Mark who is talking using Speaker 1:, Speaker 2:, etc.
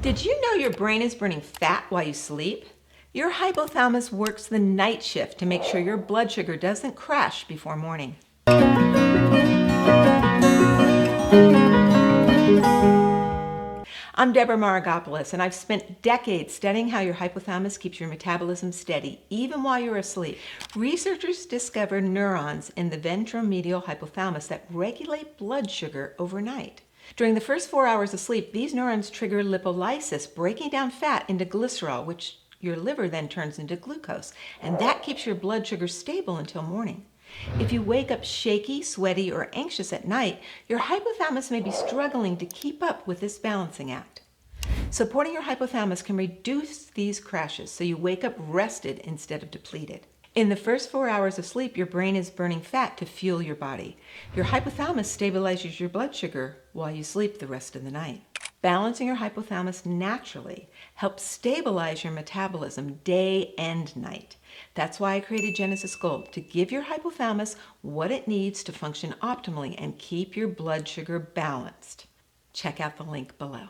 Speaker 1: Did you know your brain is burning fat while you sleep? Your hypothalamus works the night shift to make sure your blood sugar doesn't crash before morning. I'm Deborah Maragopoulos, and I've spent decades studying how your hypothalamus keeps your metabolism steady, even while you're asleep. Researchers discovered neurons in the ventromedial hypothalamus that regulate blood sugar overnight. During the first 4 hours of sleep, these neurons trigger lipolysis, breaking down fat into glycerol, which your liver then turns into glucose, and that keeps your blood sugar stable until morning. If you wake up shaky, sweaty, or anxious at night, your hypothalamus may be struggling to keep up with this balancing act. Supporting your hypothalamus can reduce these crashes so you wake up rested instead of depleted. In the first 4 hours of sleep, your brain is burning fat to fuel your body. Your hypothalamus stabilizes your blood sugar while you sleep the rest of the night. Balancing your hypothalamus naturally helps stabilize your metabolism day and night. That's why I created Genesis Gold, to give your hypothalamus what it needs to function optimally and keep your blood sugar balanced. Check out the link below.